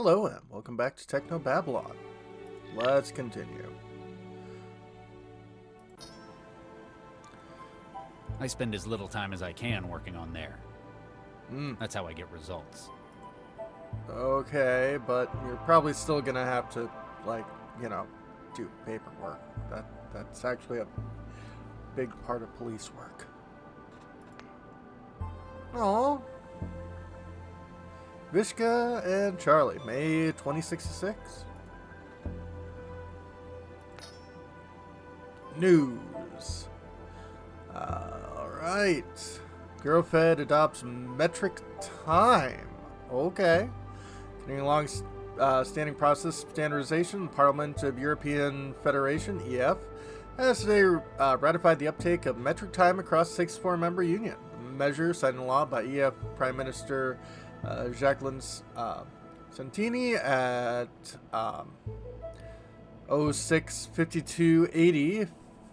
Hello and welcome back to Technobabylon. Let's continue. I spend as little time as I can working on there. That's how I get results. Okay, but you're probably still gonna have to, do paperwork. That's actually a big part of police work. Oh, Vishka and Charlie, May 2066. News. Alright. Girlfed adopts metric time. Okay. Continuing along standing process of standardization, the Parliament of European Federation, EF, has today ratified the uptake of metric time across the 64-member union. The measure, signed into law by EF Prime Minister Jacqueline Santini at 06:52:80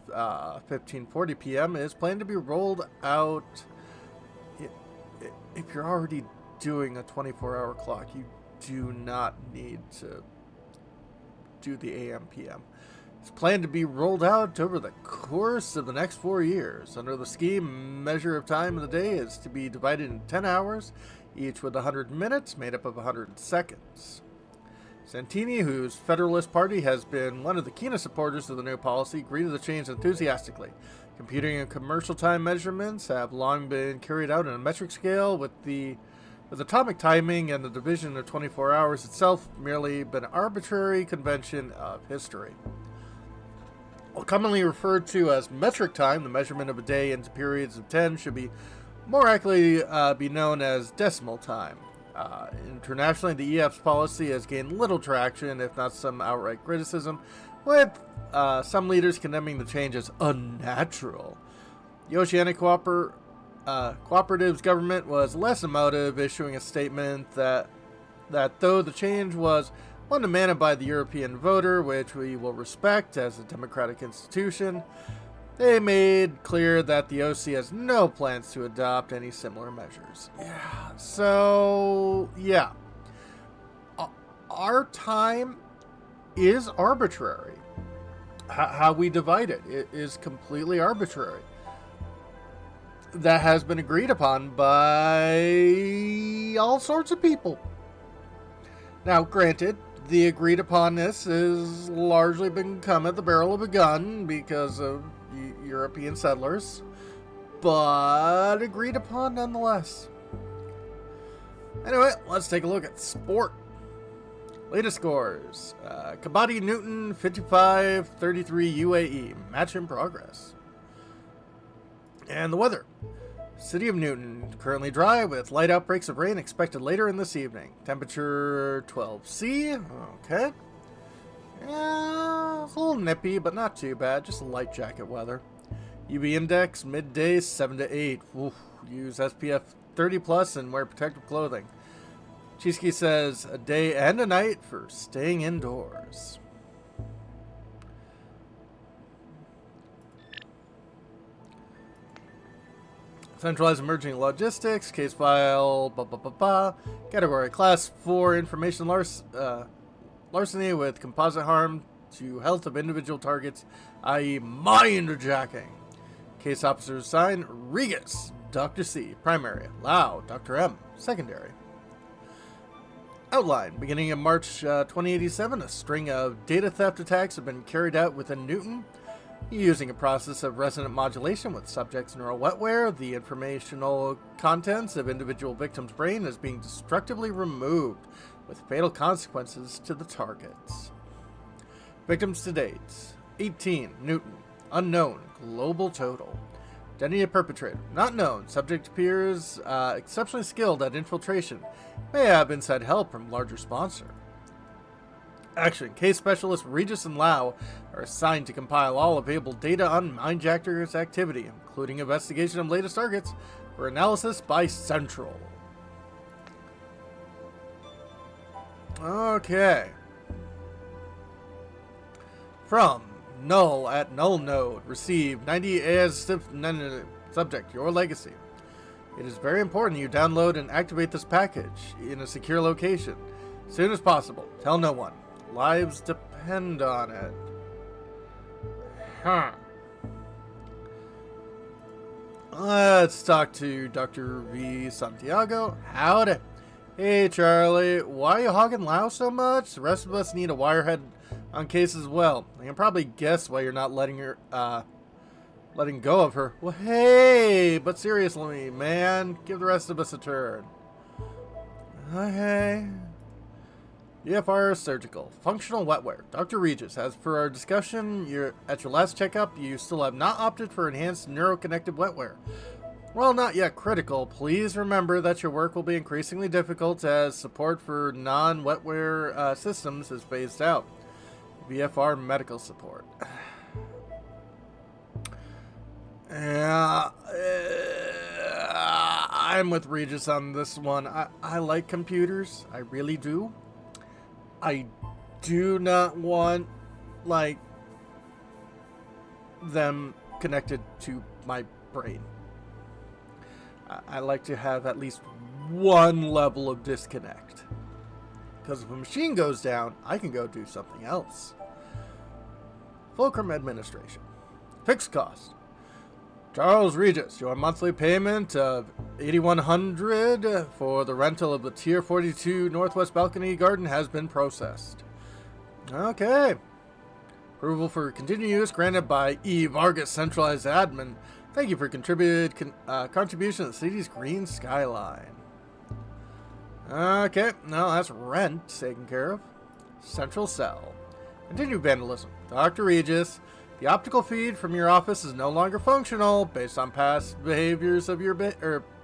15:40 p.m. is planned to be rolled out. If you're already doing a 24-hour clock, you do not need to do the AM PM. It's planned to be rolled out over the course of the next 4 years. Under the scheme, measure of time of the day is to be divided in 10 hours, each with 100 minutes made up of 100 seconds. Santini, whose Federalist Party has been one of the keenest supporters of the new policy, greeted the change enthusiastically. Computing and commercial time measurements have long been carried out on a metric scale, with atomic timing and the division of 24 hours itself merely been an arbitrary convention of history. While commonly referred to as metric time, the measurement of a day into periods of 10 should be more accurately be known as decimal time. Internationally, the EF's policy has gained little traction, if not some outright criticism, with some leaders condemning the change as unnatural. The Oceanic Cooperatives government was less emotive, issuing a statement that though the change was one demanded by the European voter, which we will respect as a democratic institution, they made clear that the OC has no plans to adopt any similar measures. Our time is arbitrary. How we divide it is completely arbitrary. That has been agreed upon by all sorts of people. Now, granted, the agreed uponness has largely become at the barrel of a gun because of European settlers, but agreed upon nonetheless. Anyway, let's take a look at sport. Latest scores. Kabaddi Newton 55-33 UAE. Match in progress. And the weather. City of Newton, currently dry with light outbreaks of rain expected later in this evening. Temperature 12°C. Okay. Yeah, it's a little nippy, but not too bad. Just light jacket weather. UV index, midday 7 to 8. Oof. Use SPF 30+ and wear protective clothing. Cheesky says a day and a night for staying indoors. Centralized emerging logistics, case file, category class 4 information larceny with composite harm to health of individual targets, i.e. mind-jacking. Case officer's sign, Regis, Dr. C, primary, Lau, Dr. M, secondary. Outline, beginning in March 2087, a string of data theft attacks have been carried out within Newton. Using a process of resonant modulation with subject's neural wetware, the informational contents of individual victims' brain is being destructively removed, with fatal consequences to the targets. Victims to date, 18, Newton, unknown, global total. Identity of perpetrator, not known. Subject appears exceptionally skilled at infiltration. May have inside help from larger sponsor. Action. Case specialist Regis and Lau are assigned to compile all available data on mindjacker's activity, including investigation of latest targets, for analysis by Central. Okay. From Null at Null Node. Receive 90 as subject. Your legacy. It is very important you download and activate this package in a secure location. Soon as possible. Tell no one. Lives depend on it. Huh. Let's talk to Dr. V. Santiago. Howdy. Hey, Charlie. Why are you hogging Lao so much? The rest of us need a wirehead on case as well. I can probably guess why you're not letting go of her. Well, hey, but seriously, man, give the rest of us a turn. Okay. EFR Surgical. Functional wetware. Dr. Regis, as per our discussion, at your last checkup, you still have not opted for enhanced neuroconnected wetware. While not yet critical, please remember that your work will be increasingly difficult as support for non-wetware systems is phased out. VFR medical support. Yeah, I'm with Regis on this one. I like computers. I really do. I do not want, like, them connected to my brain. I like to have at least one level of disconnect. Because if a machine goes down, I can go do something else. Fulcrum Administration. Fixed cost. Charles Regis, your monthly payment of $8,100 for the rental of the Tier 42 Northwest Balcony Garden has been processed. Okay. Approval for continued use granted by E. Vargas, centralized admin. Thank you for contribution to the city's green skyline. Okay, no, that's rent taken care of. Central cell. Continue vandalism. Dr. Regis. The optical feed from your office is no longer functional based on past behaviors of your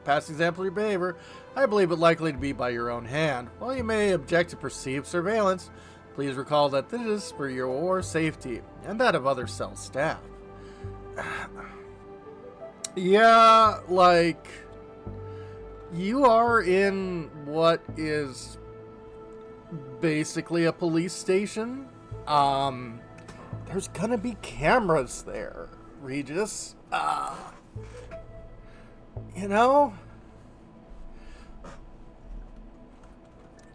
past example of your behavior. I believe it likely to be by your own hand. While you may object to perceived surveillance, please recall that this is for your safety and that of other cell staff. Yeah, like, you are in what is basically a police station. There's gonna be cameras there, Regis. You know?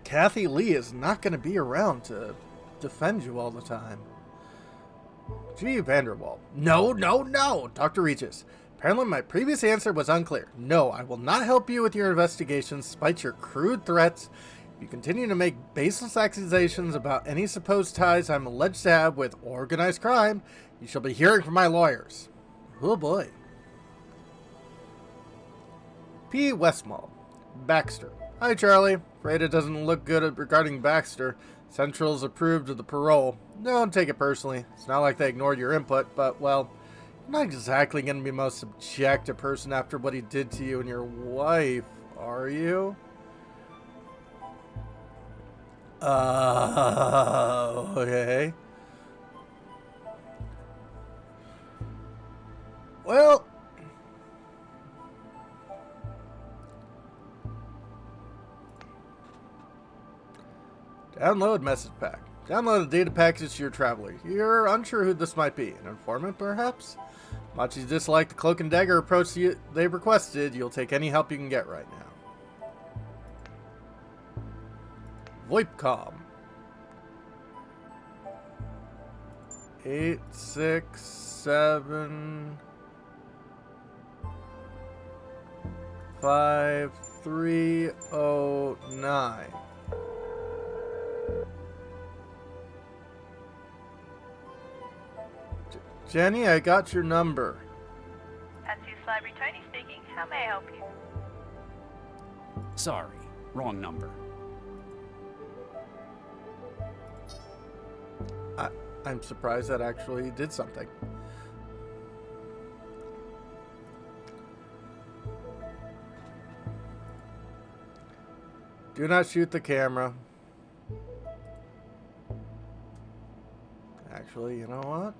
Kathy Lee is not gonna be around to defend you all the time. G. Vanderwall. No, Dr. Regis. Apparently my previous answer was unclear. No, I will not help you with your investigations despite your crude threats. If you continue to make baseless accusations about any supposed ties I'm alleged to have with organized crime, you shall be hearing from my lawyers. Oh boy. P. Westmall. Baxter. Hi, Charlie. Afraid it doesn't look good regarding Baxter. Central's approved of the parole. Don't take it personally. It's not like they ignored your input, but, well, you're not exactly going to be the most subjective person after what he did to you and your wife, are you? Okay. Well, download message pack. Download a data package to your traveler. You're unsure who this might be. An informant, perhaps? Much as you dislike the cloak and dagger approach they've requested, you'll take any help you can get right now. VoIPcom. 867 5309. Jenny, I got your number. That's you, Slabby Tony speaking. How may I help you? Sorry, wrong number. I'm surprised that actually did something. Do not shoot the camera. Actually, you know what?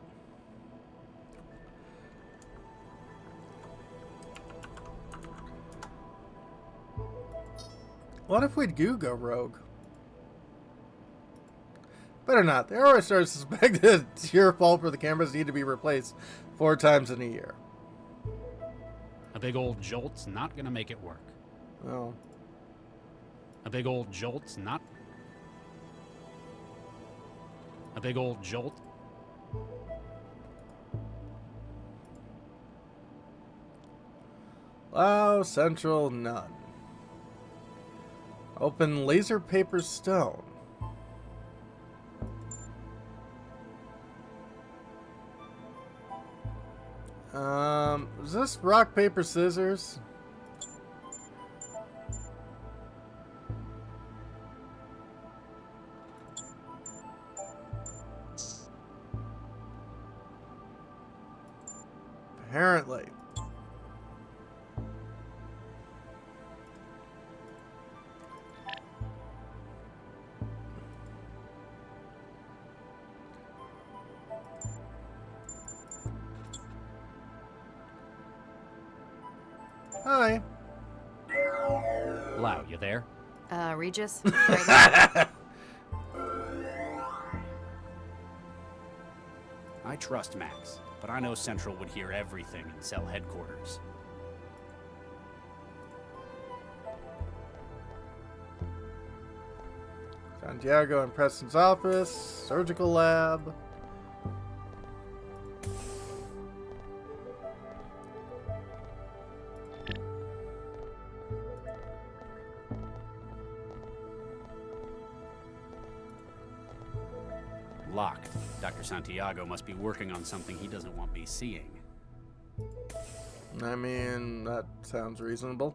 What if we do go rogue? Better not. They already started to suspect that it's your fault for the cameras need to be replaced 4 times in a year. A big old jolt's not gonna make it work. Oh. A big old jolt's not... A big old jolt? Lao Central, none. Open laser paper stone. Is this rock, paper, scissors? Apparently. Hi. Lau, you there? Regis? Right now? I trust Max, but I know Central would hear everything in cell headquarters. Santiago and Preston's office, surgical lab. Locked. Dr. Santiago must be working on something he doesn't want me seeing. I mean, that sounds reasonable.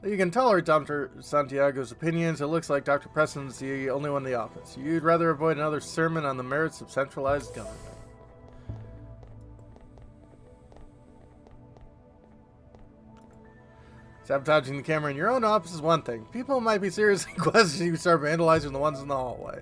You can tolerate Dr. Santiago's opinions. It looks like Dr. Preston's the only one in the office. You'd rather avoid another sermon on the merits of centralized government. Sabotaging the camera in your own office is one thing. People might be seriously questioning you start vandalizing the ones in the hallway.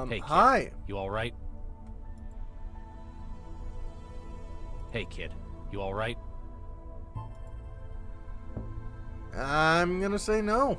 Hey, kid. Hi. You alright? Hey, kid. You alright? I'm gonna say no.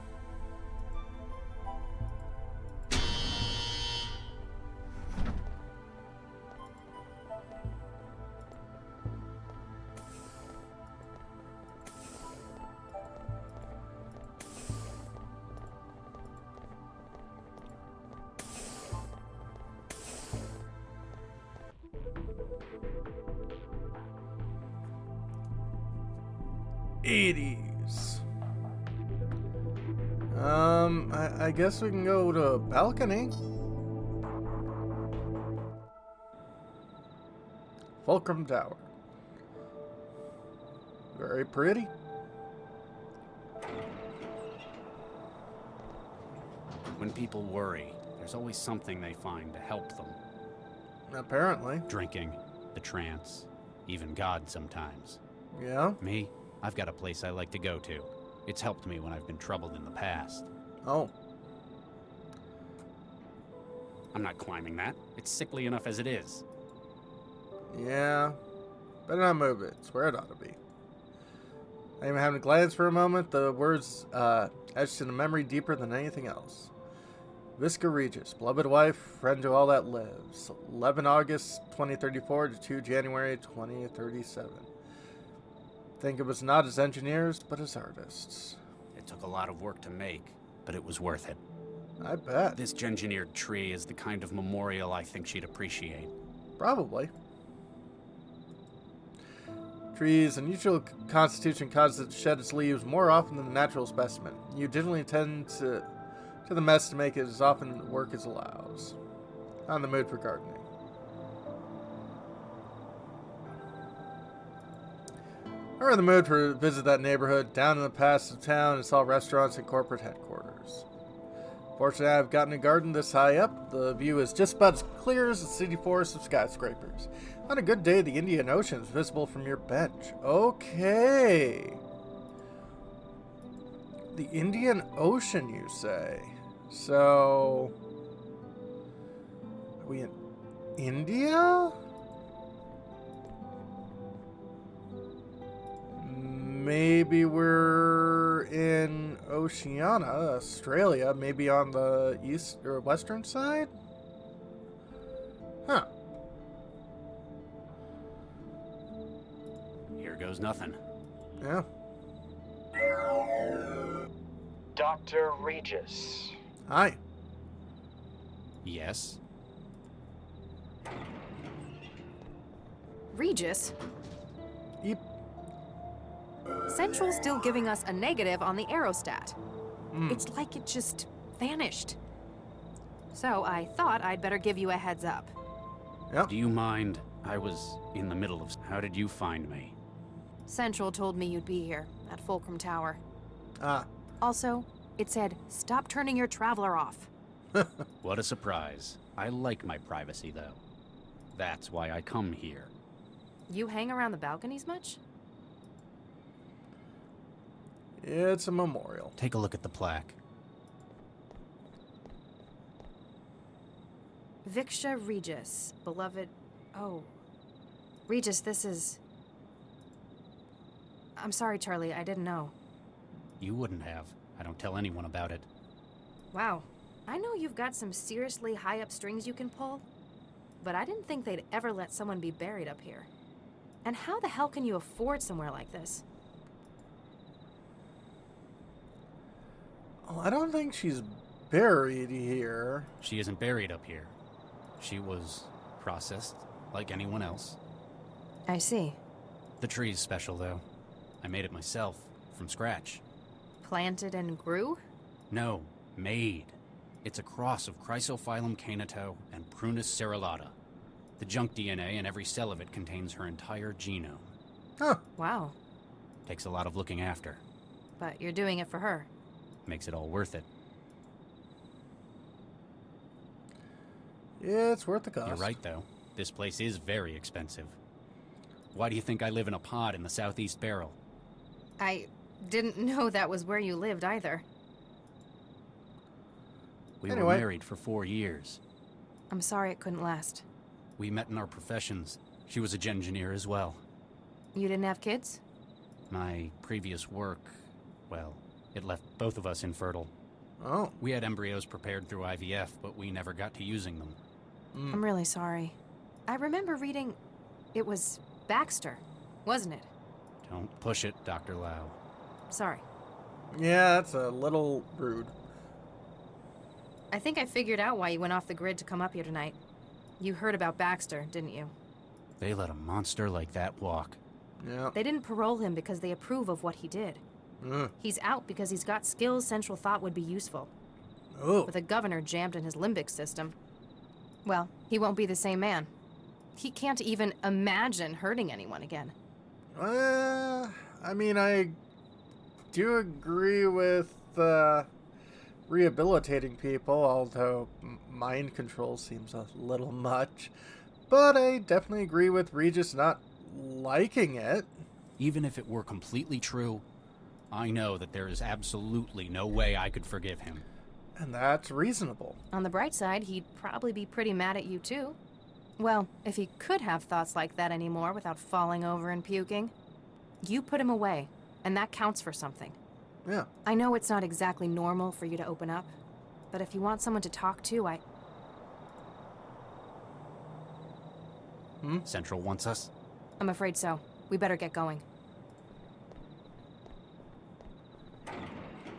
'80s. I guess we can go to balcony. Fulcrum Tower. Very pretty. When people worry, there's always something they find to help them. Apparently. Drinking, the trance, even God sometimes. Yeah. Me, I've got a place I like to go to. It's helped me when I've been troubled in the past. Oh. I'm not climbing that. It's sickly enough as it is. Yeah. Better not move it. It's where it ought to be. I even having a glance for a moment. The words etched in the memory deeper than anything else. Visca Regis, beloved wife, friend to all that lives. 11 August 2034 to 2 January 2037. Think of us not as engineers, but as artists. It took a lot of work to make, but it was worth it. I bet. This engineered tree is the kind of memorial I think she'd appreciate. Probably. Trees' unusual constitution causes it to shed its leaves more often than the natural specimen. You generally tend to the mess to make it as often work as allows. Not in the mood for gardening. We're in the mood for a visit that neighborhood. Down in the past of town, it's all restaurants and corporate headquarters. Fortunately, I've gotten a garden this high up. The view is just about as clear as the city forest of skyscrapers. On a good day, the Indian Ocean is visible from your bench. Okay. The Indian Ocean, you say? So, are we in India? Maybe we're in Oceania, Australia, maybe on the east or western side? Huh. knows nothing. Yeah. Dr. Regis. Hi. Yes? Regis, Yep. Central's still giving us a negative on the aerostat. It's like it just vanished. So I thought I'd better give you a heads up. Yep. Do you mind? I was in the middle of... How did you find me? Central told me you'd be here at Fulcrum Tower. Ah. Also, it said, stop turning your traveler off. What a surprise. I like my privacy, though. That's why I come here. You hang around the balconies much? It's a memorial. Take a look at the plaque. Viksha Regis, beloved... Oh. Regis, this is... I'm sorry, Charlie, I didn't know. You wouldn't have. I don't tell anyone about it. Wow. I know you've got some seriously high-up strings you can pull, but I didn't think they'd ever let someone be buried up here. And how the hell can you afford somewhere like this? Well, I don't think she's buried here. She isn't buried up here. She was processed like anyone else. I see. The tree's special, though. I made it myself, from scratch. Planted and grew? No, made. It's a cross of Chrysophyllum caneto and Prunus cerulata. The junk DNA in every cell of it contains her entire genome. Huh. Wow. Takes a lot of looking after. But you're doing it for her. Makes it all worth it. Yeah, it's worth the cost. You're right, though. This place is very expensive. Why do you think I live in a pod in the southeast barrel? I didn't know that was where you lived either. We Anyway. were married for 4 years. I'm sorry it couldn't last. We met in our professions. She was a engineer as well. You didn't have kids? My previous work, well, it left both of us infertile. Oh. We had embryos prepared through IVF, but we never got to using them. I'm really sorry. I remember reading... It was Baxter, wasn't it? Don't push it, Dr. Lau. Sorry. Yeah, that's a little rude. I think I figured out why you went off the grid to come up here tonight. You heard about Baxter, didn't you? They let a monster like that walk. Yeah. They didn't parole him because they approve of what he did. He's out because he's got skills Central thought would be useful. Oh. With a governor jammed in his limbic system. Well, he won't be the same man. He can't even imagine hurting anyone again. I mean, I do agree with rehabilitating people, although mind control seems a little much. But I definitely agree with Regis not liking it. Even if it were completely true, I know that there is absolutely no way I could forgive him. And that's reasonable. On the bright side, he'd probably be pretty mad at you too. Well, if he could have thoughts like that anymore without falling over and puking. You put him away, and that counts for something. Yeah. I know it's not exactly normal for you to open up, but if you want someone to talk to, Central wants us? I'm afraid so. We better get going.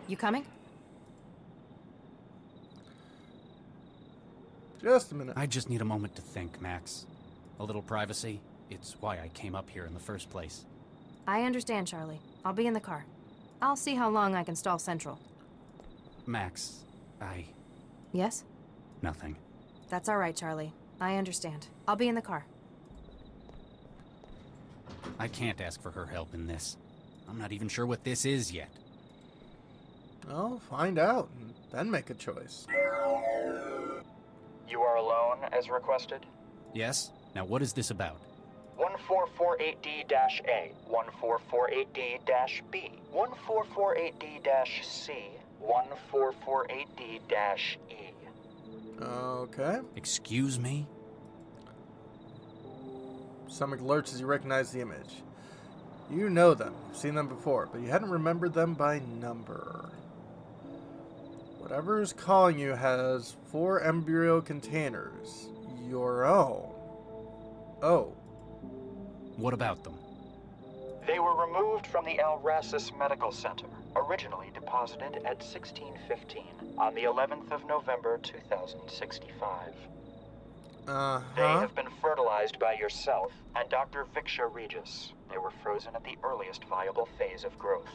You coming? Just a minute. I just need a moment to think, Max. A little privacy. It's why I came up here in the first place. I understand, Charlie. I'll be in the car. I'll see how long I can stall Central. Max, Yes? Nothing. That's all right, Charlie. I understand. I'll be in the car. I can't ask for her help in this. I'm not even sure what this is yet. I'll find out and then make a choice. You are alone, as requested? Yes? Now what is this about? 1448D-A, 1448D-B, 1448D-C, 1448D-E. Okay. Excuse me? Stomach alerts as you recognize the image. You know them. You've seen them before, but you hadn't remembered them by number. Whatever is calling you has 4 embryo containers. Your own. Oh. What about them? They were removed from the Alrasis Medical Center, originally deposited at 1615 on the 11th of November 2065. They have been fertilized by yourself and Dr. Victor Regis. They were frozen at the earliest viable phase of growth.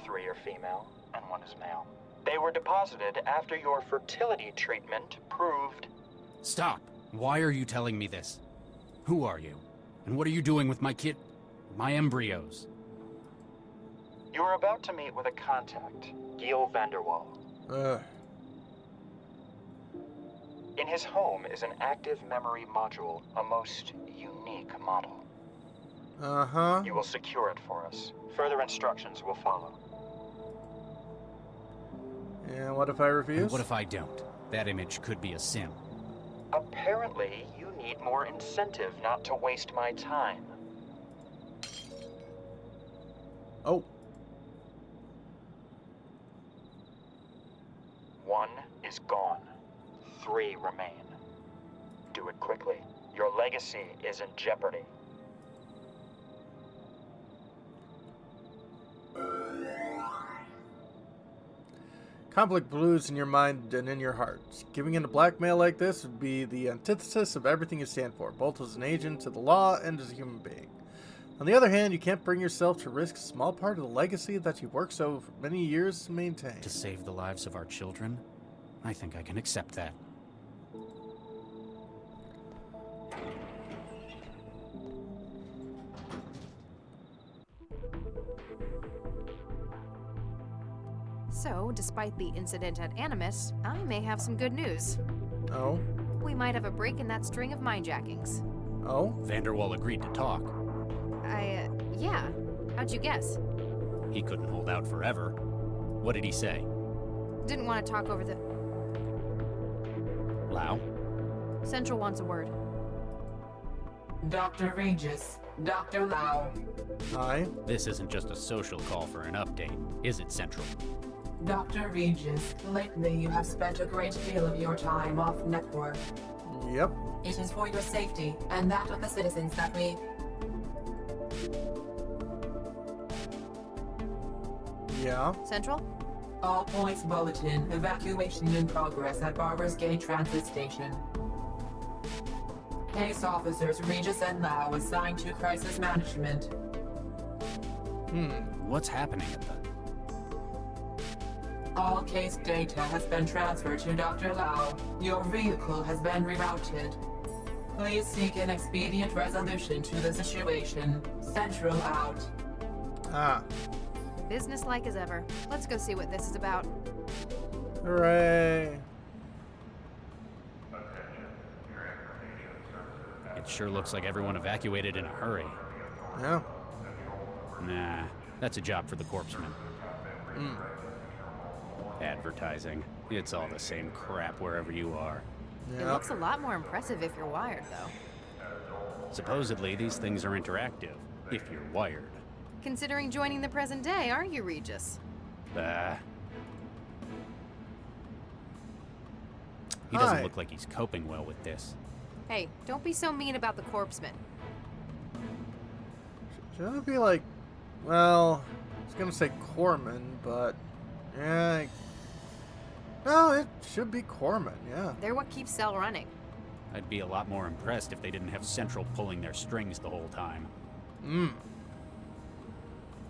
3 are female and 1 is male. They were deposited after your fertility treatment proved... Stop! Why are you telling me this? Who are you? And what are you doing with my kid... my embryos? You are about to meet with a contact, Giel Vanderwall. In his home is an active memory module, a most unique model. You will secure it for us. Further instructions will follow. And what if I refuse? And what if I don't? That image could be a sim. Apparently, you need more incentive not to waste my time. Oh. 1 is gone. 3 remain. Do it quickly. Your legacy is in jeopardy. Conflict brews in your mind and in your heart. Giving in to blackmail like this would be the antithesis of everything you stand for, both as an agent to the law and as a human being. On the other hand, you can't bring yourself to risk a small part of the legacy that you've worked so many years to maintain. To save the lives of our children? I think I can accept that. So, despite the incident at Animus, I may have some good news. Oh? We might have a break in that string of mindjackings. Oh? Vanderwall agreed to talk. Yeah. How'd you guess? He couldn't hold out forever. What did he say? Didn't want to talk over the... Lau? Central wants a word. Dr. Regis, Dr. Lau. Hi. This isn't just a social call for an update, is it, Central? Dr. Regis, lately you have spent a great deal of your time off network. Yep. It is for your safety and that of the citizens that we... Yeah. Central? All points bulletin, evacuation in progress at Barber's Gate Transit Station. Case officers Regis and Lau assigned to crisis management. What's happening at the... All case data has been transferred to Dr. Lau. Your vehicle has been rerouted. Please seek an expedient resolution to the situation. Central out. Ah. Businesslike as ever. Let's go see what this is about. Hooray. It sure looks like everyone evacuated in a hurry. Yeah. Nah, that's a job for the corpsman. Advertising. It's all the same crap wherever you are. It Yeah. looks a lot more impressive if you're wired, though. Supposedly, these things are interactive, if you're wired. Considering joining the present day, aren't you, Regis? He doesn't Hi. look like he's coping well with this. Hey, don't be so mean about the corpsman. Should it be like, well, I was gonna say Corman, but yeah. No, it should be Corman, yeah. They're what keeps Cell running. I'd be a lot more impressed if they didn't have Central pulling their strings the whole time.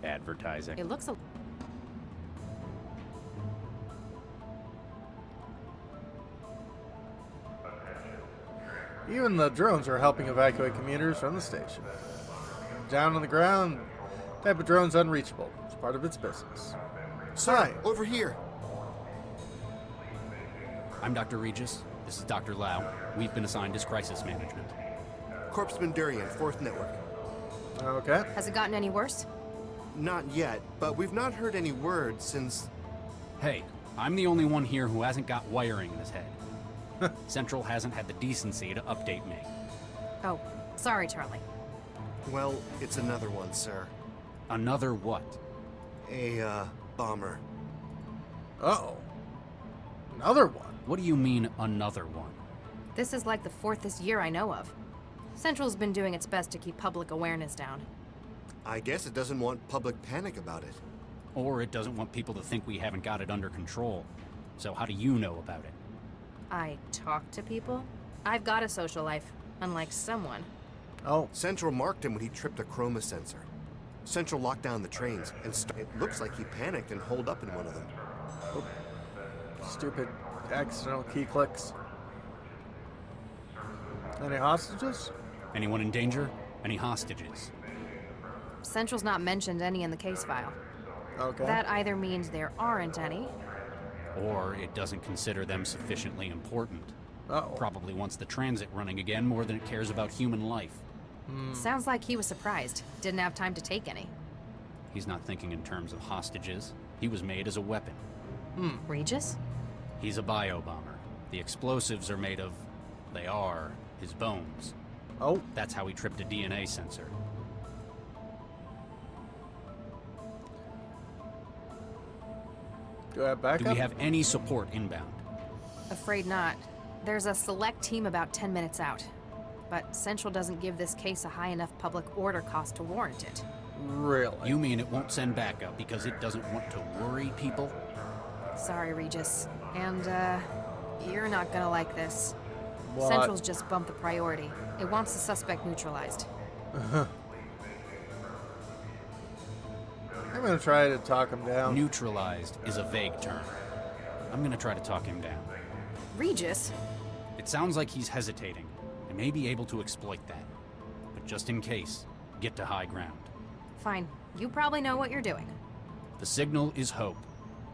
Advertising. It looks a... Even the drones are helping evacuate commuters from the station. Down on the ground, type of drone's unreachable. It's part of its business. Hi. Over here. I'm Dr. Regis. This is Dr. Lau. We've been assigned as crisis management. Corpsman Durian, 4th Network. Okay. Has it gotten any worse? Not yet, but we've not heard any word since... Hey, I'm the only one here who hasn't got wiring in his head. Central hasn't had the decency to update me. Oh, sorry, Charlie. Well, it's another one, sir. Another what? A, bomber. Uh-oh. Another one. What do you mean, another one? This is like the 4th this year I know of. Central's been doing its best to keep public awareness down. I guess it doesn't want public panic about it. Or it doesn't want people to think we haven't got it under control. So how do you know about it? I talk to people. I've got a social life, unlike someone. Oh, Central marked him when he tripped a chroma sensor. Central locked down the trains, and it looks like he panicked and holed up in one of them. stupid accidental key clicks. Any hostages? Anyone in danger? Any hostages? Central's not mentioned any in the case file. Okay. That either means there aren't any. Or it doesn't consider them sufficiently important. Uh-oh. Probably wants the transit running again more than it cares about human life. Sounds like he was surprised. Didn't have time to take any. He's not thinking in terms of hostages. He was made as a weapon. Regis? He's a bio-bomber. The explosives are made of... they are his bones. Oh, That's how he tripped a DNA sensor. do I have backup? Do we have any support inbound? Afraid not. There's a select team about 10 minutes out. But Central doesn't give this case a high enough public order cost to warrant it. Really? You mean it won't send backup because it doesn't want to worry people? Sorry, Regis. And, you're not gonna like this. What? Central's just bumped the priority. It wants the suspect neutralized. I'm gonna try to talk him down. Neutralized is a vague term. I'm gonna try to talk him down. Regis? It sounds like he's hesitating. I may be able to exploit that. But just in case, get to high ground. Fine. You probably know what you're doing. The signal is hope.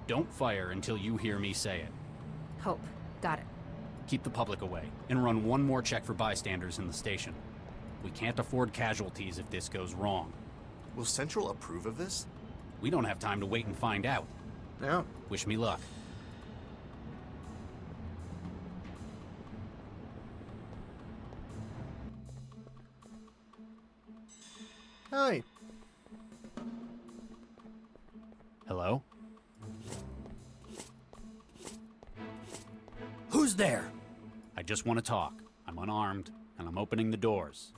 Don't fire until you hear me say it. Hope. Got it. Keep the public away, and run one more check for bystanders in the station. We can't afford casualties if this goes wrong. Will Central approve of this? We don't have time to wait and find out. Yeah. Wish me luck. Hi. Hello? Who's there? I just want to talk. I'm unarmed, and I'm opening the doors.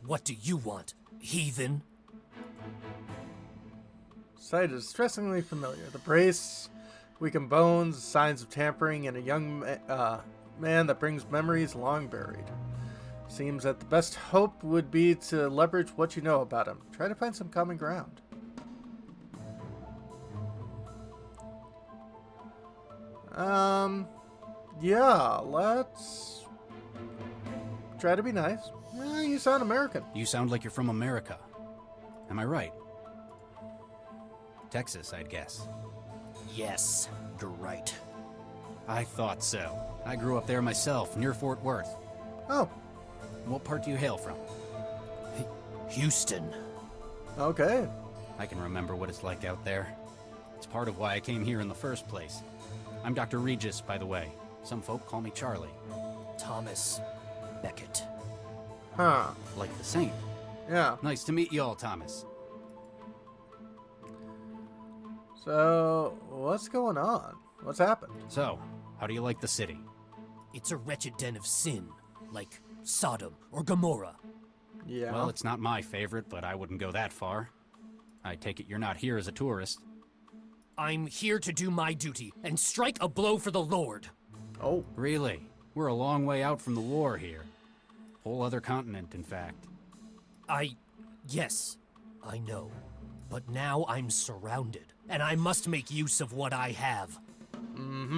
What do you want, heathen? Sight is distressingly familiar. The brace, weakened bones, signs of tampering, and a young man that brings memories long buried. Seems that the best hope would be to leverage what you know about him. Try to find some common ground. Yeah, let's try to be nice. You sound American. You sound like you're from America. Am I right? Texas, I'd guess. Yes, you're right. I thought so. I grew up there myself, near Fort Worth. Oh, What part do you hail from? Houston. okay. I can remember what it's like out there. It's part of why I came here in the first place. I'm Dr. Regis, by the way. Some folk call me Charlie. Thomas Beckett. Huh. Like the saint. Yeah. Nice to meet you all, Thomas. So, what's going on? What's happened? So, how do you like the city? It's a wretched den of sin, like Sodom or Gomorrah. Yeah. Well, it's not my favorite, but I wouldn't go that far. I take it you're not here as a tourist. I'm here to do my duty and strike a blow for the Lord. Oh, Really? We're a long way out from the war here. Whole other continent, in fact. Yes, I know. But now I'm surrounded, and I must make use of what I have.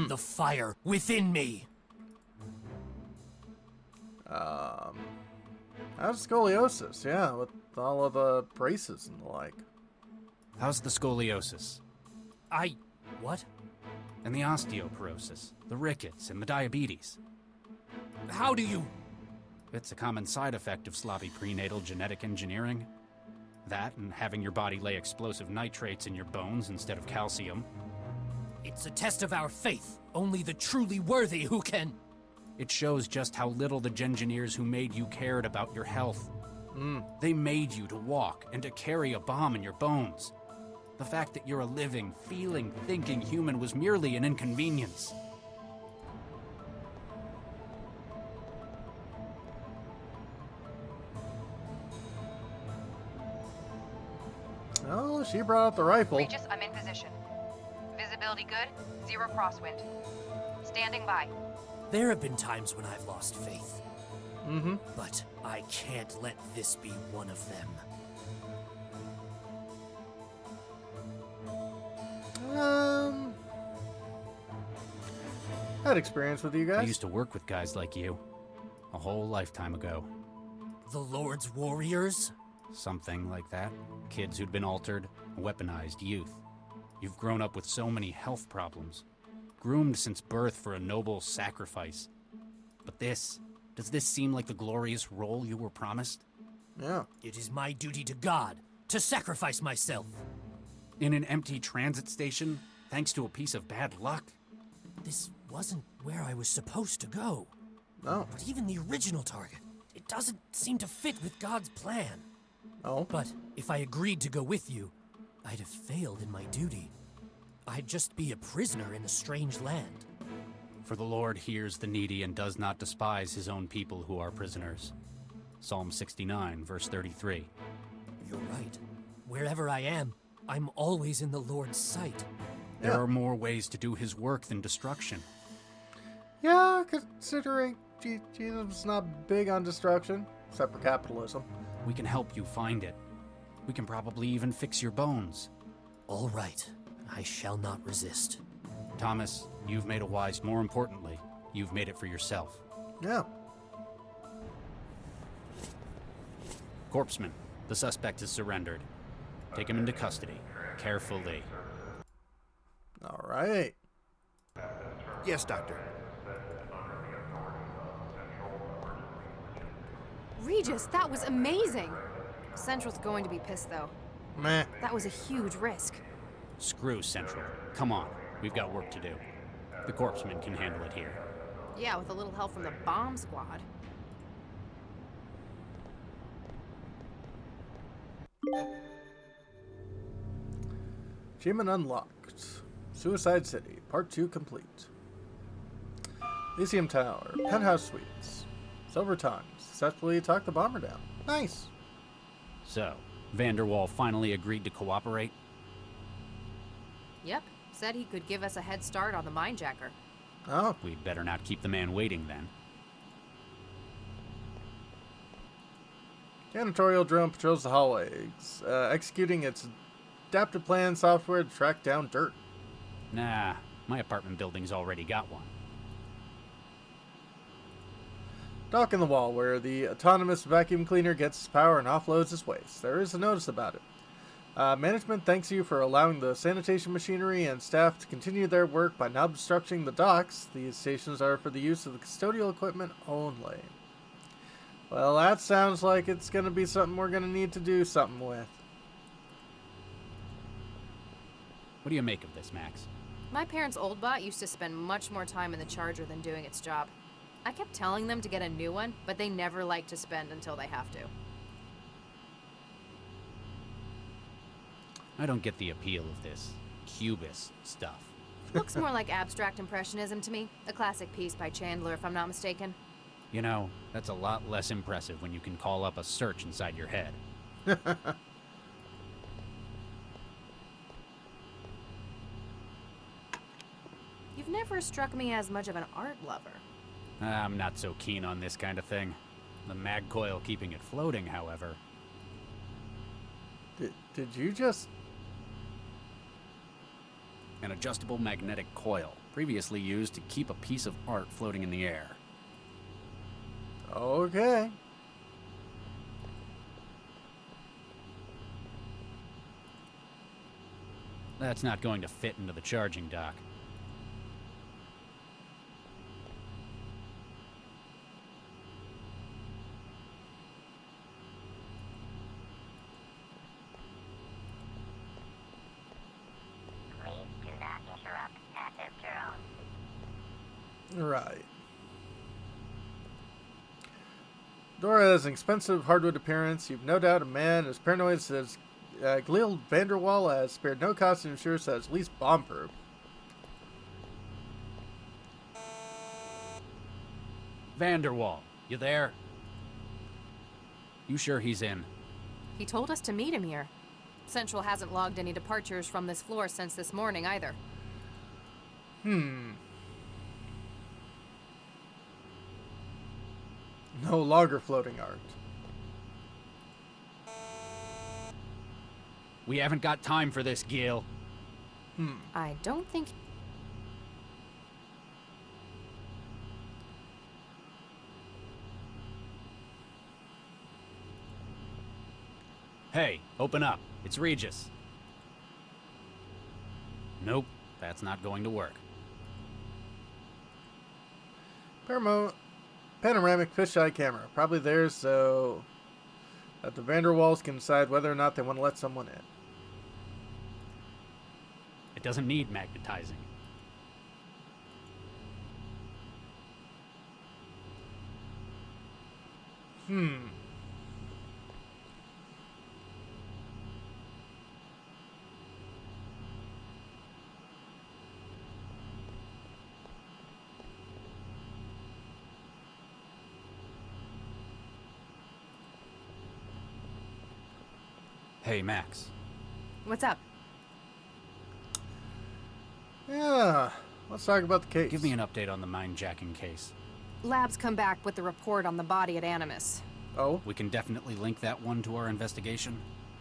The fire within me. how's scoliosis? Yeah, with all of the braces and the like. How's the scoliosis? What? And the osteoporosis, the rickets, and the diabetes. How do you... It's a common side effect of sloppy prenatal genetic engineering. That and having your body lay explosive nitrates in your bones instead of calcium. It's a test of our faith. Only the truly worthy who can... It shows just how little the Gengineers who made you cared about your health. They made you to walk and to carry a bomb in your bones. The fact that you're a living, feeling, thinking human was merely an inconvenience. she brought out the rifle. Regis, I'm in position. Visibility good, 0 crosswind. Standing by. There have been times when I've lost faith. Mm-hmm. But I can't let this be one of them. Had experience with you I guys. used to work with guys like you. A whole lifetime ago. The Lord's warriors? Something like that. Kids who'd been altered, weaponized youth. You've grown up with so many health problems. Groomed since birth for a noble sacrifice. But does this seem like the glorious role you were promised? Yeah. It is my duty to God to sacrifice myself. In an empty transit station, thanks to a piece of bad luck? This wasn't where I was supposed to go. No. But even the original target, it doesn't seem to fit with God's plan. Oh. But if I agreed to go with you, I'd have failed in my duty. I'd just be a prisoner in a strange land. For the Lord hears the needy and does not despise his own people who are prisoners. Psalm 69, verse 33. You're right. Wherever I am, I'm always in the Lord's sight. There Yeah. are more ways to do his work than destruction. Yeah, considering Jesus was not big on destruction, except for capitalism. We can help you find it. We can probably even fix your bones. All right. I shall not resist. Thomas, you've made a wise. More importantly, you've made it for yourself. Yeah. Corpseman, the suspect has surrendered. Take him into custody. Carefully. All right. Yes, Doctor. Regis, that was amazing! Central's going to be pissed, though. Meh. That was a huge risk. Screw Central. Come on, we've got work to do. The corpseman can handle it here. Yeah, with a little help from the bomb squad. Achievement unlocked. Suicide City, Part 2 complete. Elysium Tower, Penthouse Suites. Silver Tongue, successfully talked the bomber down. Nice. So, Vanderwall finally agreed to cooperate? Yep, said he could give us a head start on the minejacker. Oh, We'd better not keep the man waiting then. janitorial drone patrols the hallways, executing its adaptive plan software to track down dirt. Nah, my apartment building's already got one. Dock in the wall, where the autonomous vacuum cleaner gets its power and offloads its waste. There is a notice about it. Management thanks you for allowing the sanitation machinery and staff to continue their work by not obstructing the docks. These stations are for the use of the custodial equipment only. Well, that sounds like it's going to be something we're going to need to do something with. What do you make of this, Max? My parents' old bot used to spend much more time in the charger than doing its job. I kept telling them to get a new one, but they never like to spend until they have to. I don't get the appeal of this Cubist stuff. Looks more like abstract impressionism to me. A classic piece by Chandler, if I'm not mistaken. You know, that's a lot less impressive when you can call up a search inside your head. You've never struck me as much of an art lover. I'm not so keen on this kind of thing. The mag coil keeping it floating, however. Did you just... An adjustable magnetic coil, previously used to keep a piece of art floating in the air. Okay. That's not going to fit into the charging dock. Right. Dora has an expensive hardwood appearance. You've no doubt a man as paranoid as Gleel Vanderwall has spared no cost to ensure so it's at least bomb-proof. Vanderwall, you there? You sure he's in? He told us to meet him here. Central hasn't logged any departures from this floor since this morning either. No longer floating art. We haven't got time for this, Gil. I don't think... Hey, open up. It's Regis. Nope, that's not going to work. Panoramic fisheye camera. Probably there so that the Vanderwalls can decide whether or not they want to let someone in. It doesn't need magnetizing. Hey, Max. What's up? Yeah, let's talk about the case. Give me an update on the mind-jacking case. Labs come back with the report on the body at Animus. Oh? We can definitely link that one to our investigation.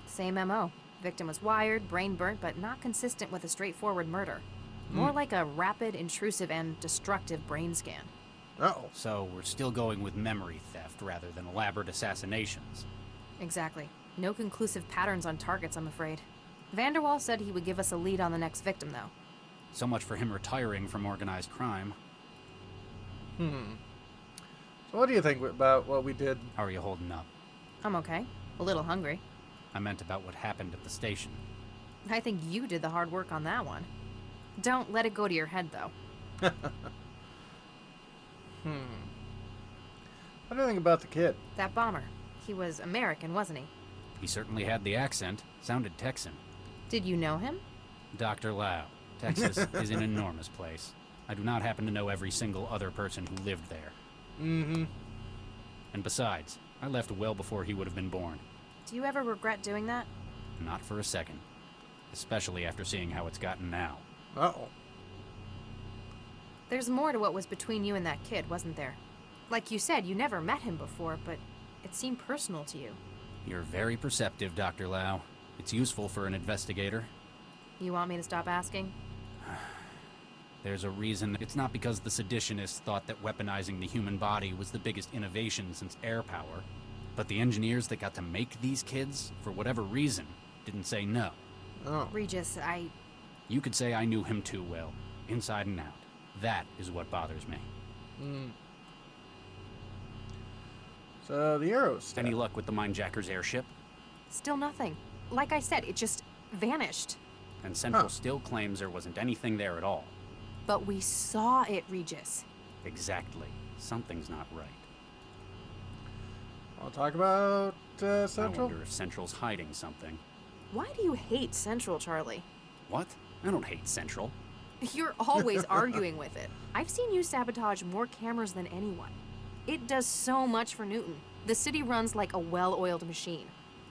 Same MO. Victim was wired, brain burnt, but not consistent with a straightforward murder. More like a rapid, intrusive, and destructive brain scan. Uh-oh. So we're still going with memory theft rather than elaborate assassinations. Exactly. No conclusive patterns on targets, I'm afraid. Vanderwall said he would give us a lead on the next victim, though. So much for him retiring from organized crime. So what do you think about what we did? How are you holding up? I'm okay. A little hungry. I meant about what happened at the station. I think you did the hard work on that one. Don't let it go to your head, though. What do you think about the kid? That bomber. He was American, wasn't he? He certainly had the accent. Sounded Texan. Did you know him? Dr. Lau. Texas is an enormous place. I do not happen to know every single other person who lived there. And besides, I left well before he would have been born. Do you ever regret doing that? Not for a second. Especially after seeing how it's gotten now. Uh-oh. There's more to what was between you and that kid, wasn't there? Like you said, you never met him before, but it seemed personal to you. You're very perceptive, Dr. Lau. It's useful for an investigator. You want me to stop asking? There's a reason. It's not because the seditionists thought that weaponizing the human body was the biggest innovation since air power. But the engineers that got to make these kids, for whatever reason, didn't say no. Oh. Regis, You could say I knew him too well, inside and out. That is what bothers me. So the arrows. Any luck with the Mindjacker's airship? Still nothing. Like I said, it just vanished. And Central still claims there wasn't anything there at all. But we saw it, Regis. Exactly. Something's not right. Want to talk about I Central? wonder if Central's hiding something. Why do you hate Central, Charlie? What? I don't hate Central. You're always arguing with it. I've seen you sabotage more cameras than anyone. It does so much for Newton. The city runs like a well-oiled machine.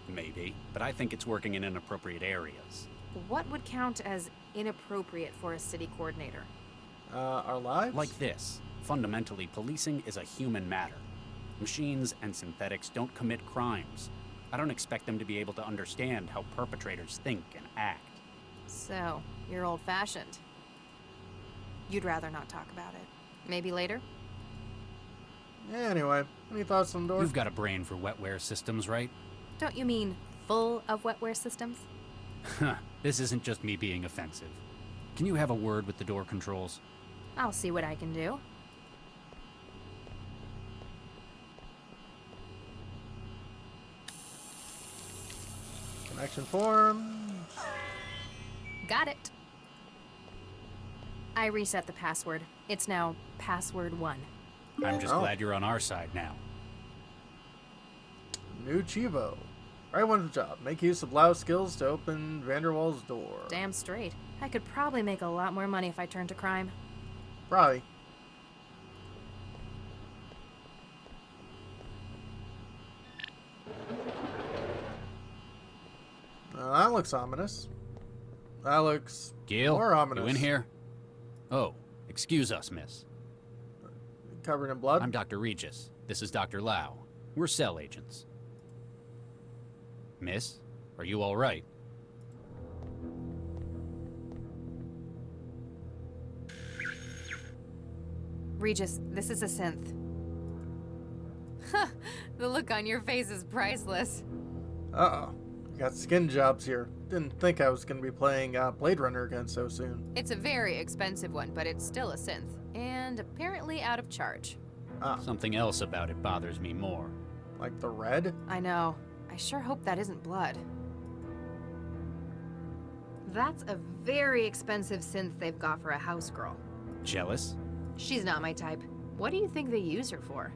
Maybe, but I think it's working in inappropriate areas. What would count as inappropriate for a city coordinator? Our lives? Like this. Fundamentally, policing is a human matter. Machines and synthetics don't commit crimes. I don't expect them to be able to understand how perpetrators think and act. So, you're old-fashioned. You'd rather not talk about it. Maybe later? Yeah, anyway, any thoughts on the door? You've got a brain for wetware systems, right? Don't you mean full of wetware systems? Huh. This isn't just me being offensive. Can you have a word with the door controls? I'll see what I can do. Connection forms. Got it. I reset the password. It's now password 1. I'm just glad you're on our side now. New Chivo. Right one to the job. Make use of Lau's skills to open Vanderwall's door. Damn straight. I could probably make a lot more money if I turned to crime. Probably. That looks looks ominous. That looks Gil, more ominous. you in here? Oh, excuse us, miss. Covered in blood? I'm Dr. Regis. This is Dr. Lau. We're cell agents. Miss, are you all right? Regis, this is a synth. The look on your face is priceless. Uh-oh. Got skin jobs here. Didn't think I was going to be playing Blade Runner again so soon. It's a very expensive one, but it's still a synth. And apparently out of charge. Something else about it bothers me more. Like the red? I know. I sure hope that isn't blood. That's a very expensive synth they've got for a house girl. Jealous? She's not my type. What do you think they use her for?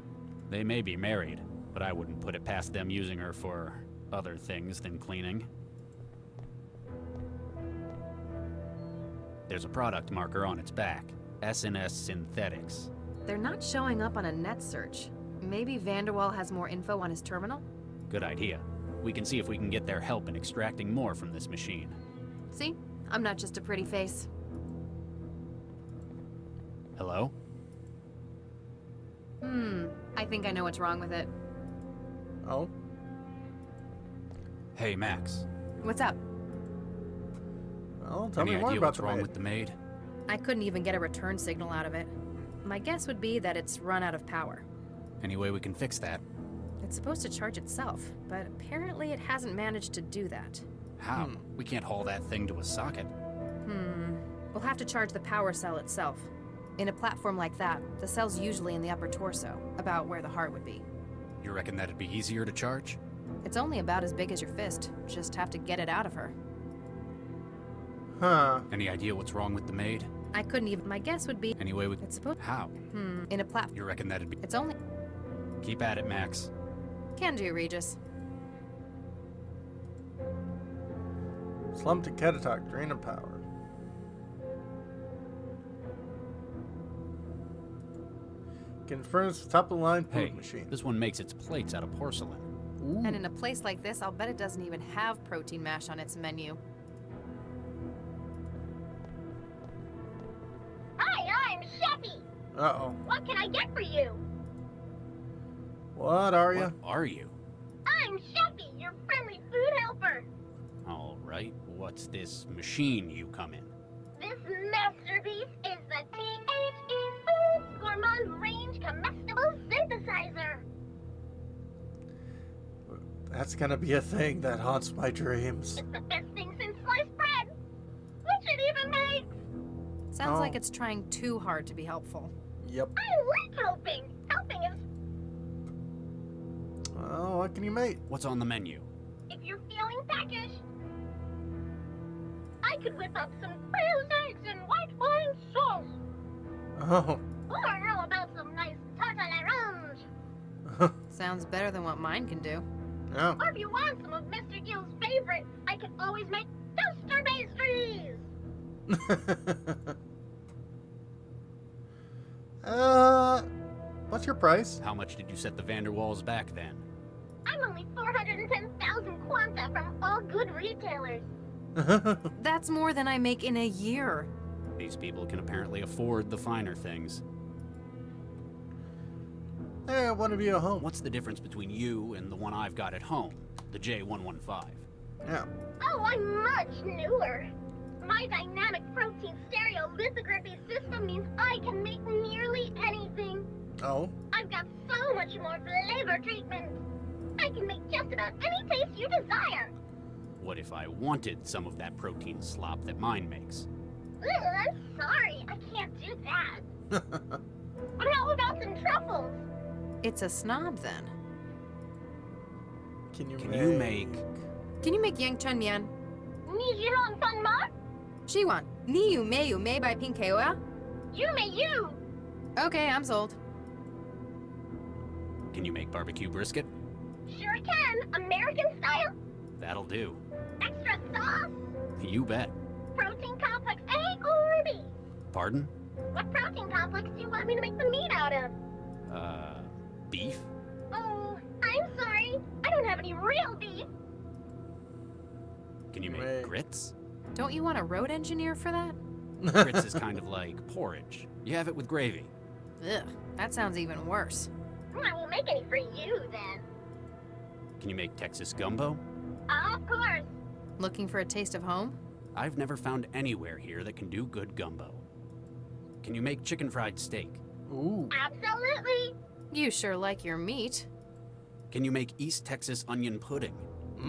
They may be married, but I wouldn't put it past them using her for other things than cleaning. There's a product marker on its back. S&S Synthetics. They're not showing up on a net search. Maybe Vanderwall has more info on his terminal? Good idea. We can see if we can get their help in extracting more from this machine. See? I'm not just a pretty face. Hello? I think I know what's wrong with it. Oh? Hey, Max. What's up? Well, tell Any me more idea about what's the wrong maid. with the maid? I couldn't even get a return signal out of it. My guess would be that it's run out of power. Any way we can fix that? It's supposed to charge itself, but apparently it hasn't managed to do that. How? We can't haul that thing to a socket. We'll have to charge the power cell itself. In a platform like that, the cell's usually in the upper torso, about where the heart would be. You reckon that'd be easier to charge? It's only about as big as your fist. Just have to get it out of her. Huh. Any idea what's wrong with the maid? I couldn't even. My guess would be Any way we... it's supposed. How? In a platform. You reckon that'd be... It's only. Keep at it, Max. Can do, Regis. Slump to Ketatok, drain of power. Confirms top of the line food Hey, machine. this one makes its plates out of porcelain. Ooh. And in a place like this, I'll bet it doesn't even have protein mash on its menu. Hi, I'm Chefy. Uh-oh. What can I get for you? What are you? What are you? I'm Chefy, your friendly food helper. All right, what's this machine you come in? This masterpiece is the THE Foods Gourmand Range Comestible Synthesizer. That's gonna be a thing that haunts my dreams. It's the best thing since sliced bread. Which it even makes. Sounds Oh. like it's trying too hard to be helpful. Yep. I like helping. Helping is, Well, what can you make? What's on the menu? if you're feeling peckish, I could whip up some quail's eggs and white wine sauce. Oh. Or how about some nice tartalettes? Sounds better than what mine can do. Yeah. Or if you want some of Mr. Gill's favorite, I can always make toaster pastries. What's your price? How much did you set the Vanderwalls back then? I'm only 410,000 quanta from all good retailers. That's more than I make in a year. These people can apparently afford the finer things. Hey, I want to be at home. What's the difference between you and the one I've got at home, the J115? Yeah. Oh, I'm much newer. My dynamic protein stereolithography system means I can make nearly anything. Oh. I've got so much more flavor treatment. I can make just about any taste you desire. What if I wanted some of that protein slop that mine makes? Ugh, I'm sorry, I can't do that. But how about some truffles? It's a snob then. Can you make... Can you make Yang Chun Mian? Nijirong Fun Ma? Shiwan. Ni yu mei yu mei by Pinkeoya? You may you. Okay, I'm sold. Can you make barbecue brisket? Sure can. American style. That'll do. Extra sauce. You bet. Protein complex A or B. Pardon? What protein complex do you want me to make the meat out of? Beef? Oh, I'm sorry. I don't have any real beef. Can you Right. make grits? Don't you want a road engineer for that? Grits is kind of like porridge. You have it with gravy. Ugh, that sounds even worse. I won't make any for you then. Can you make Texas gumbo? Of course. Looking for a taste of home? I've never found anywhere here that can do good gumbo. Can you make chicken fried steak? Ooh. Absolutely. You sure like your meat. Can you make East Texas onion pudding?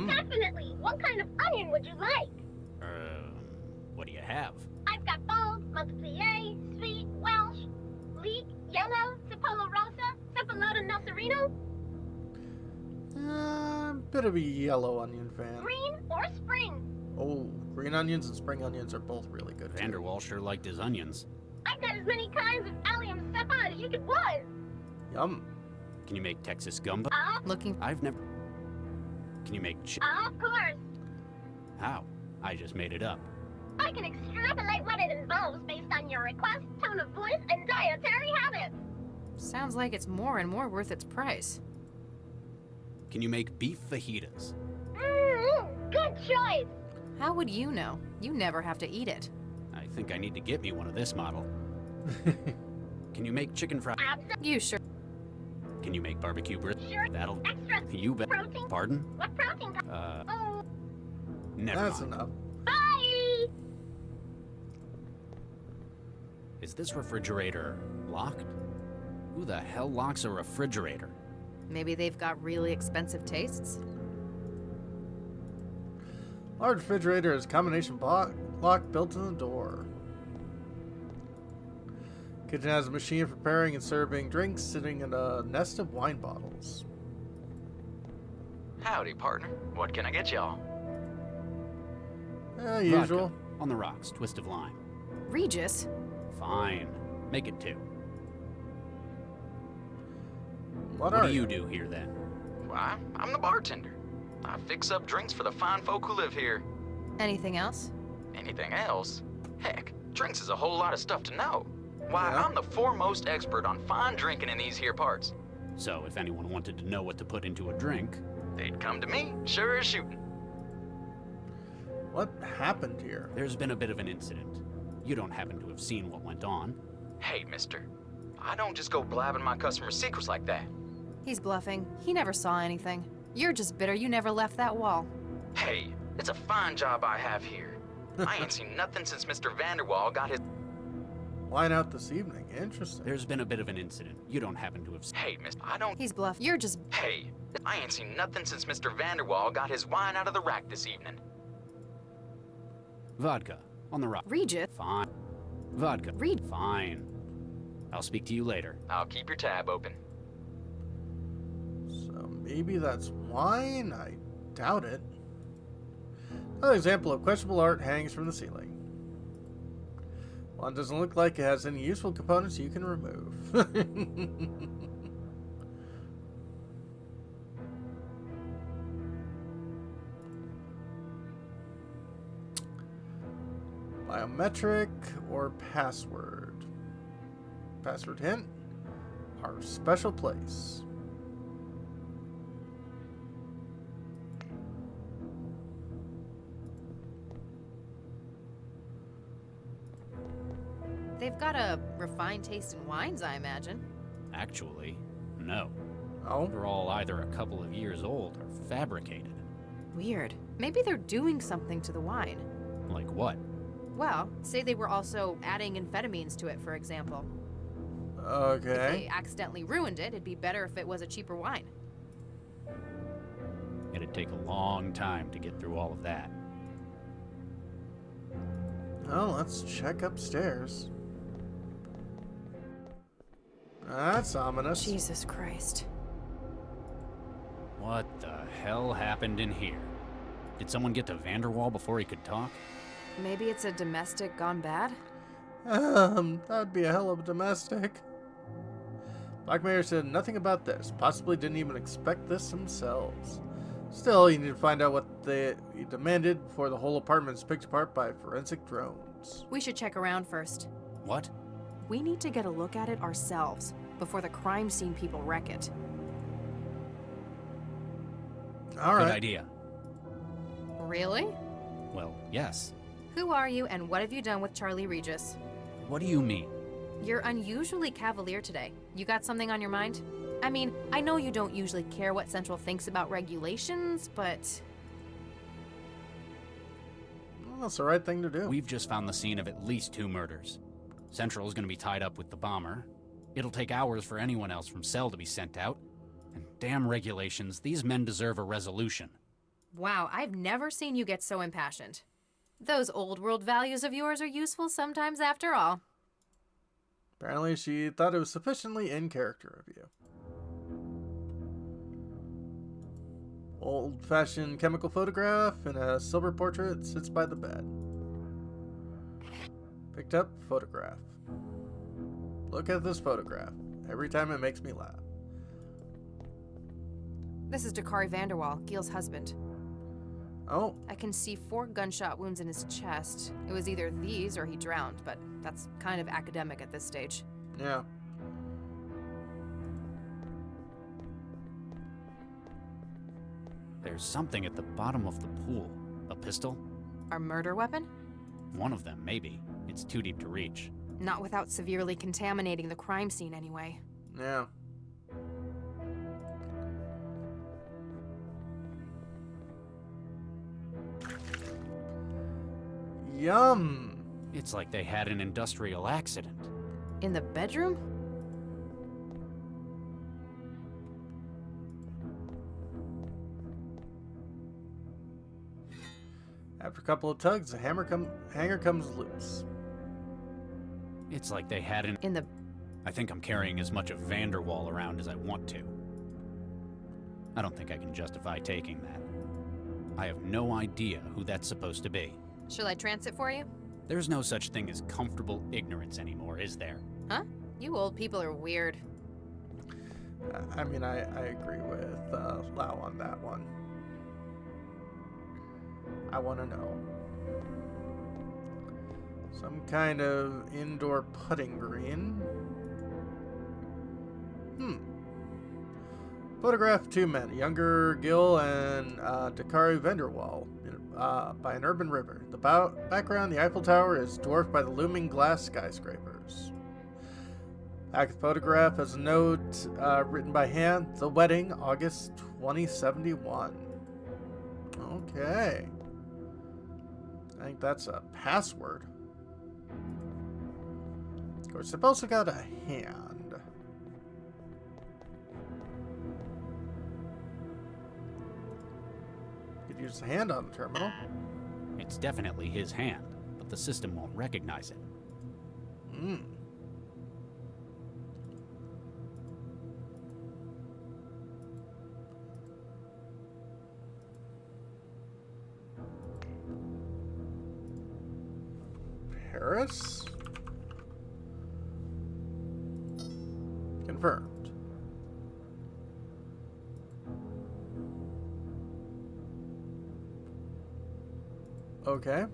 Definitely. What kind of onion would you like? What do you have? I've got bold, Montpellier, sweet, Welsh, leek, yellow, Cipolla rosa, Cephalota nocerino, Bit of a yellow onion fan. green, or spring. Oh, green onions and spring onions are both really good. too. Vanderwall sure liked his onions. I've got as many kinds of allium cepa as you could want. Yum. Can you make Texas gumbo? Looking. I've never. Can you make Of course. How? I just made it up. I can extrapolate what it involves based on your request, tone of voice, and dietary habits. Sounds like it's more and more worth its price. Can you make beef fajitas? Good choice. How would you know? You never have to eat it. I think I need to get me one of this model. Can you make chicken fried? You sure? Can you make barbecue brisket? Sure. That'll. Extra You bet. protein. Pardon? What protein? Oh, Never That's mind. enough. bye. Is this refrigerator locked? Who the hell locks a refrigerator? Maybe they've got really expensive tastes? Large refrigerator has combination lock built in the door. Kitchen has a machine for preparing and serving drinks sitting in a nest of wine bottles. Howdy, partner. What can I get y'all? Usual. Vodka. On the rocks, twist of lime. Regis? Fine. Make it 2. What What are do you do here then? Why, I'm the bartender. I fix up drinks for the fine folk who live here. Anything else? Anything else? Heck, drinks is a whole lot of stuff to know. Why, Yeah. I'm the foremost expert on fine drinking in these here parts. So if anyone wanted to know what to put into a drink, They'd come to me, sure as shooting. What happened here? there's been a bit of an incident. You don't happen to have seen what went on. Hey, mister. I don't just go blabbing my customers' secrets like that. He's bluffing. He never saw anything. You're just bitter you never left that wall. Hey, it's a fine job I have here. I ain't seen nothing since Mr. Vanderwall got his... Wine out this evening. Interesting. There's been a bit of an incident. You don't happen to have seen. Hey, mister, I don't... He's bluff. You're just. Hey, I ain't seen nothing since Mr. Vanderwall got his wine out of the rack this evening. Vodka. On the rock. Regis? Fine. Vodka. Read. Fine. I'll speak to you later. I'll keep your tab open. So maybe that's wine? I doubt it. Another example of questionable art hangs from the ceiling. One doesn't look like it has any useful components you can remove. Biometric or password? Password hint. Our special place. They've got a refined taste in wines, I imagine. Actually, no. Oh? They're all either a couple of years old or fabricated. Weird. Maybe they're doing something to the wine. Like what? Well, say they were also adding amphetamines to it, for example. If Okay. they accidentally ruined it, it'd be better if it was a cheaper wine. It'd take a long time to get through all of that. Well, let's check upstairs. That's ominous. Jesus Christ. What the hell happened in here? Did someone get to Vanderwall before he could talk? Maybe it's a domestic gone bad? That'd be a hell of a domestic. Black Mayor said nothing about this. Possibly didn't even expect this themselves. Still, you need to find out what they demanded before the whole apartment is picked apart by forensic drones. We should check around first. What? We need to get a look at it ourselves before the crime scene people wreck it. All Good right. idea. Really? Well, yes. Who are you, and what have you done with Charlie Regis? What do you mean? You're unusually cavalier today. You got something on your mind? I mean, I know you don't usually care what Central thinks about regulations, but... Well, that's the right thing to do. We've just found the scene of at least 2 murders. Central's gonna be tied up with the bomber. It'll take hours for anyone else from Cell to be sent out. And damn regulations, these men deserve a resolution. Wow, I've never seen you get so impassioned. Those old world values of yours are useful sometimes after all. Apparently she thought it was sufficiently in character of you. Old-fashioned chemical photograph and a silver portrait sits by the bed. Picked up photograph. Look at this photograph. Every time it makes me laugh. This is Dakari Vanderwall, Gil's husband. Oh. I can see 4 gunshot wounds in his chest. It was either these or he drowned, but that's kind of academic at this stage. Yeah. There's something at the bottom of the pool. A pistol? Our murder weapon? One of them, maybe. It's too deep to reach. Not without severely contaminating the crime scene anyway. Yeah. Yum. It's like they had an industrial accident. In the bedroom? After a couple of tugs, the hanger comes loose. It's like they had an... In the... I think I'm carrying as much of Vanderwall around as I want to. I don't think I can justify taking that. I have no idea who that's supposed to be. Shall I trance it for you? There's no such thing as comfortable ignorance anymore, is there? Huh? You old people are weird. I mean, I agree with Lau on that one. I want to know. Some kind of indoor putting green. Photograph 2 men, younger Gil and Dakari Vanderwall, by an urban river. The background, the Eiffel Tower, is dwarfed by the looming glass skyscrapers. Back of the photograph has a note written by hand. The wedding, August 2071. Okay. I think that's a password. Of course, they've also got a hand. Could use the hand on the terminal. It's definitely his hand, but the system won't recognize it. Paris? Confirmed. Okay.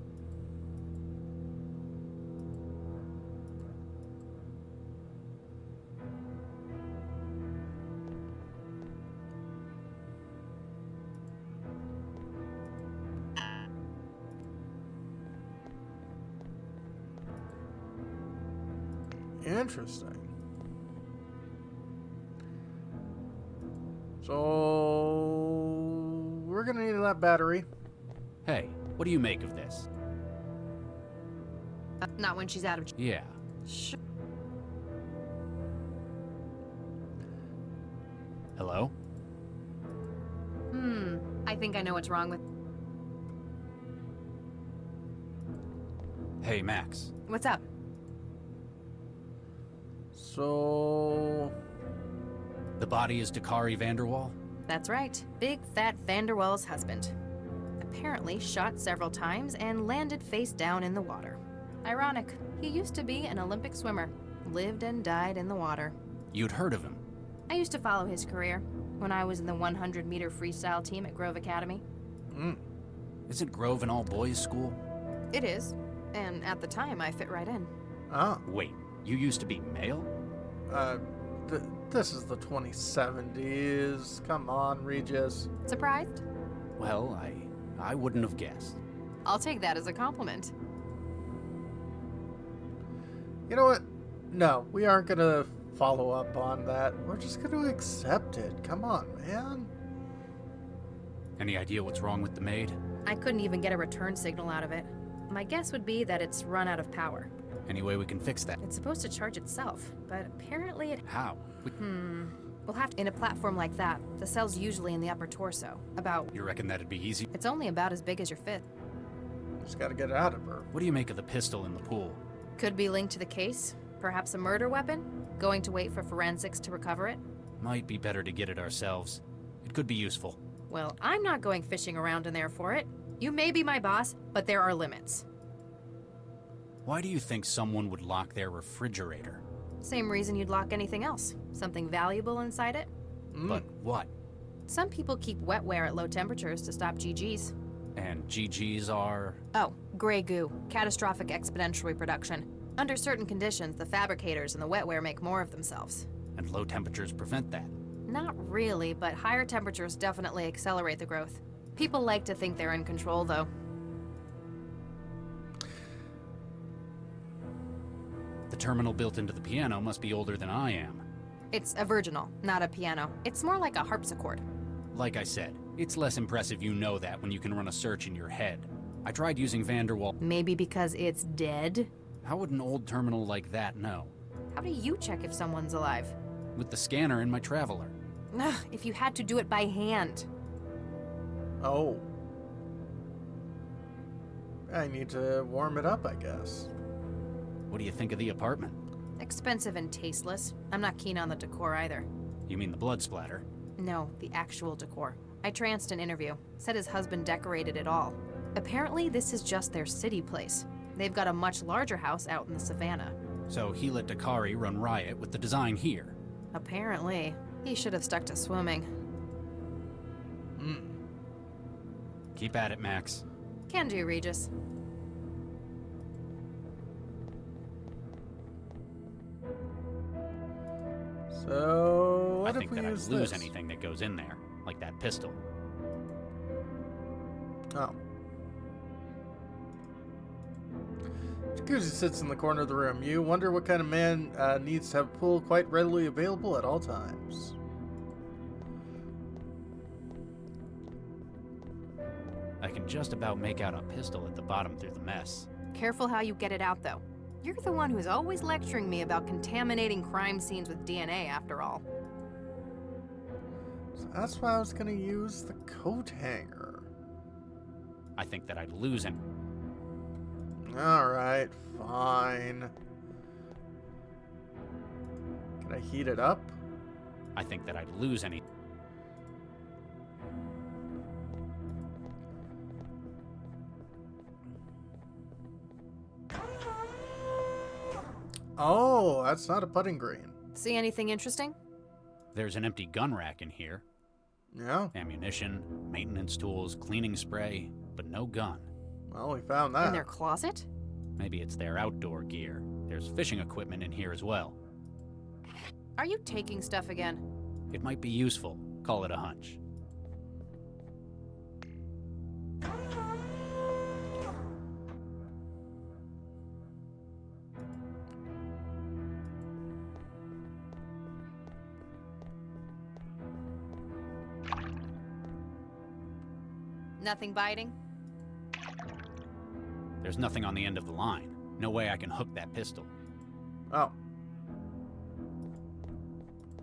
Interesting. So we're gonna need that battery. Hey, what do you make of this? Not when she's out of... Yeah. Hello? I think I know what's wrong with... Hey, Max. What's up? So... The body is Dakari Vanderwall? That's right. Big, fat Vanderwall's husband. Apparently shot several times and landed face down in the water. Ironic. He used to be an Olympic swimmer. Lived and died in the water. You'd heard of him? I used to follow his career when I was in the 100-meter freestyle team at Grove Academy. Isn't Grove an all-boys school? It is. And at the time, I fit right in. Ah. Wait, you used to be male? This is the 2070s. Come on, Regis. Surprised? Well, I wouldn't have guessed. I'll take that as a compliment. You know what? No, we aren't gonna follow up on that. We're just gonna accept it. Come on, man. Any idea what's wrong with the maid? I couldn't even get a return signal out of it. My guess would be that it's run out of power. Any way we can fix that? It's supposed to charge itself, but apparently it... How? We'll have to... In a platform like that, the cell's usually in the upper torso. About... You reckon that'd be easy? It's only about as big as your fist. Just gotta get it out of her. What do you make of the pistol in the pool? Could be linked to the case. Perhaps a murder weapon? Going to wait for forensics to recover it? Might be better to get it ourselves. It could be useful. Well, I'm not going fishing around in there for it. You may be my boss, but there are limits. Why do you think someone would lock their refrigerator? Same reason you'd lock anything else. Something valuable inside it? But what? Some people keep wetware at low temperatures to stop GGs. And GGs are? Oh, gray goo. Catastrophic exponential reproduction. Under certain conditions, the fabricators and the wetware make more of themselves. And low temperatures prevent that? Not really, but higher temperatures definitely accelerate the growth. People like to think they're in control, though. The terminal built into the piano must be older than I am. It's a virginal, not a piano. It's more like a harpsichord. Like I said, it's less impressive you know that when you can run a search in your head. I tried using Vanderwall. Maybe because it's dead? How would an old terminal like that know? How do you check if someone's alive? With the scanner in my Traveler. Ugh, if you had to do it by hand. Oh. I need to warm it up, I guess. What do you think of the apartment? Expensive and tasteless. I'm not keen on the decor either. You mean the blood splatter? No, the actual decor. I tranced an interview. Said his husband decorated it all. Apparently, this is just their city place. They've got a much larger house out in the savannah. So he let Dakari run riot with the design here. Apparently. He should have stuck to swimming. Keep at it, Max. Can do, Regis. So, what I if think we that I'd use lose this? anything that goes in there, like that pistol. Oh. Jacuzzi sits in the corner of the room. You wonder what kind of man needs to have a pool quite readily available at all times. I can just about make out a pistol at the bottom through the mess. Careful how you get it out, though. You're the one who's always lecturing me about contaminating crime scenes with DNA, after all. So that's why I was going to use the coat hanger. I think that I'd lose him. Alright, fine. Can I heat it up? I think that I'd lose any. Oh, that's not a putting green. See anything interesting? There's an empty gun rack in here. Yeah? Ammunition, maintenance tools, cleaning spray, but no gun. Well, we found that. In their closet? Maybe it's their outdoor gear. There's fishing equipment in here as well. Are you taking stuff again? It might be useful. Call it a hunch. Nothing biting? There's nothing on the end of the line. No way I can hook that pistol. Oh.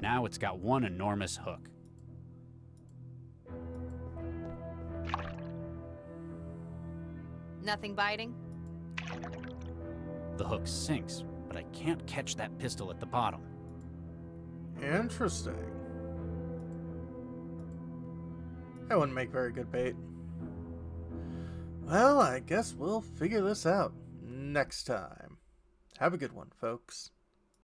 Now it's got one enormous hook. Nothing biting? The hook sinks, but I can't catch that pistol at the bottom. Interesting. That wouldn't make very good bait. Well, I guess we'll figure this out next time. Have a good one, folks.